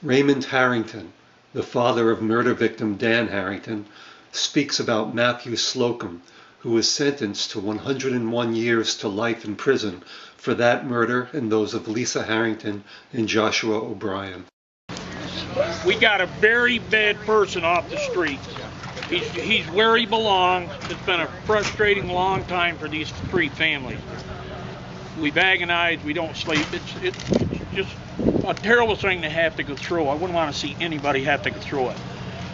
Raymond Harrington, the father of murder victim Dan Harrington, speaks about Matthew Slocum, who was sentenced to 101 years to life in prison for that murder and those of Lisa Harrington and Joshua O'Brien. We got a very bad person off the street. He's where he belongs. It's been a frustrating long time for these three families. We've agonized, we don't sleep. It's just a terrible thing to have to go through. I wouldn't want to see anybody have to go through it.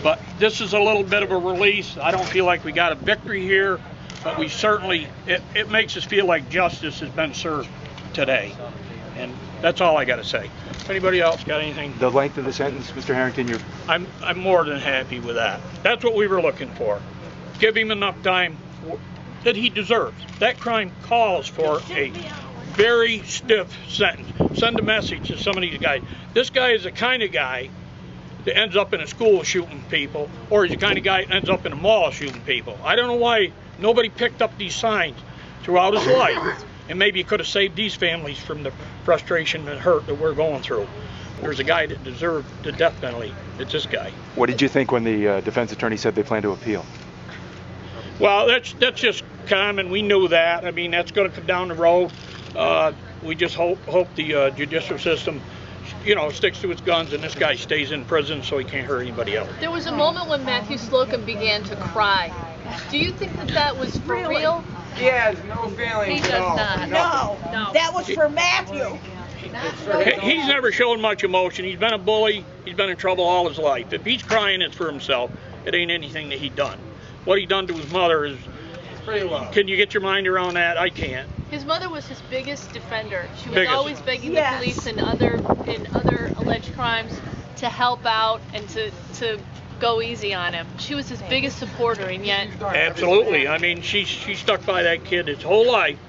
But this is a little bit of a release. I don't feel like we got a victory here, but we certainly, it makes us feel like justice has been served today. And that's all I got to say. If anybody else got anything? The length of the sentence, Mr. Harrington, I'm more than happy with that. That's what we were looking for. Give him enough time that he deserves. That crime calls for a very stiff sentence. Send a message to some of these guys. This guy is the kind of guy that ends up in a school shooting people, or he's the kind of guy that ends up in a mall shooting people. I don't know why nobody picked up these signs throughout his life, and maybe he could have saved these families from the frustration and hurt that we're going through. There's a guy that deserved the death penalty. It's this guy. What did you think when the defense attorney said they plan to appeal? Well, that's just common. We knew that. I mean, that's going to come down the road. We just hope the judicial system, sticks to its guns and this guy stays in prison so he can't hurt anybody else. There was a moment when Matthew Slocum began to cry. Do you think that was for real? He has no feelings. He does not. No, that was for Matthew. He's never shown much emotion. He's been a bully. He's been in trouble all his life. If he's crying, it's for himself. It ain't anything that he done. What he done to his mother is pretty low. Can you get your mind around that? I can't. His mother was his biggest defender. She was Biggest. always begging the police and other alleged crimes to help out and to go easy on him. She was his biggest supporter, and yet Absolutely. I mean, she stuck by that kid his whole life.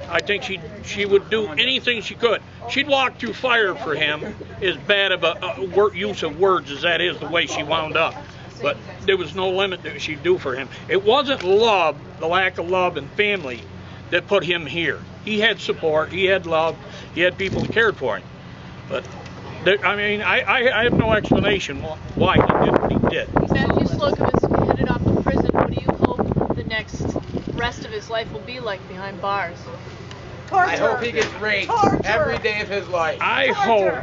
I think she would do anything she could. She'd walk through fire for him, as bad of a use of words as that is, the way she wound up. But there was no limit that she'd do for him. It wasn't love, the lack of love and family, that put him here. He had support, he had love, he had people that cared for him. But, I have no explanation why he did what he did. Matthew Slocum is headed off to prison. What do you hope the next rest of his life will be like behind bars? Torture. I hope he gets raped every day of his life. I hope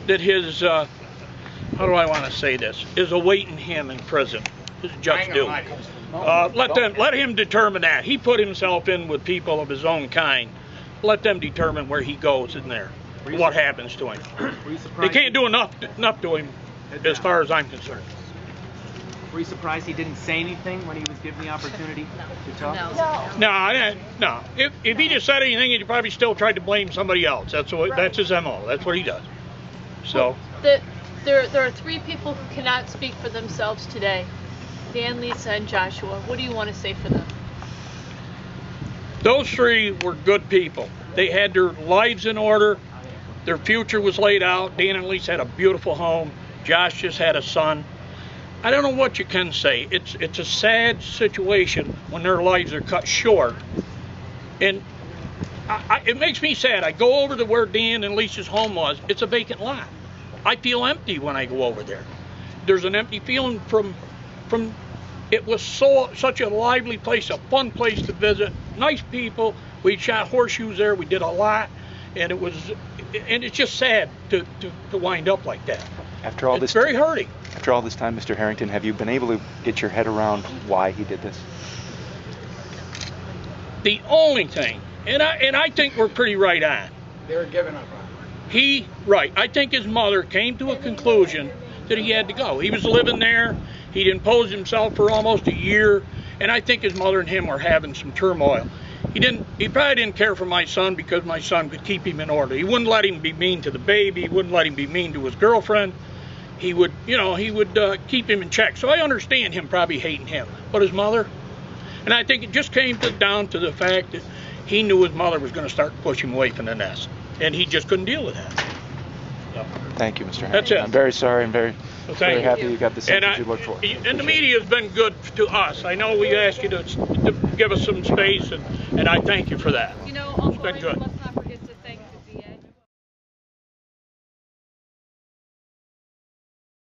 that his, how do I want to say this, is awaiting him in prison. His just due. Let him determine that. He put himself in with people of his own kind. Let them determine where he goes in there, what happens to him. They can't do enough to him as far as I'm concerned. Were you surprised he didn't say anything when he was given the opportunity to talk? No. If he just said anything, he'd probably still tried to blame somebody else. That's his MO. That's what he does. So. There are three people who cannot speak for themselves today. Dan, Lisa, and Joshua. What do you want to say for them? Those three were good people. They had their lives in order. Their future was laid out. Dan and Lisa had a beautiful home. Josh just had a son. I don't know what you can say. It's a sad situation when their lives are cut short. And it makes me sad. I go over to where Dan and Lisa's home was. It's a vacant lot. I feel empty when I go over there. There's an empty feeling from it was such a lively place, a fun place to visit, nice people. We shot horseshoes there, we did a lot, and it's just sad to wind up like that. It's very hurting. After all this time, Mr. Harrington, have you been able to get your head around why he did this? The only thing, and I think we're pretty right on. They were giving up on him. I think his mother came to a conclusion that he had to go. He was living there. He'd imposed himself for almost a year, and I think his mother and him were having some turmoil. He probably didn't care for my son because my son could keep him in order. He wouldn't let him be mean to the baby. He wouldn't let him be mean to his girlfriend. He would keep him in check. So I understand him probably hating him. But his mother, and I think it just came down to the fact that he knew his mother was going to start pushing him away from the nest, and he just couldn't deal with that. Thank you, Mr. Harrington. That's it. I'm very sorry and very happy you got the sentence you looked for. And the media has been good to us. I know we asked you to give us some space, and I thank you for that. Also, it's been good.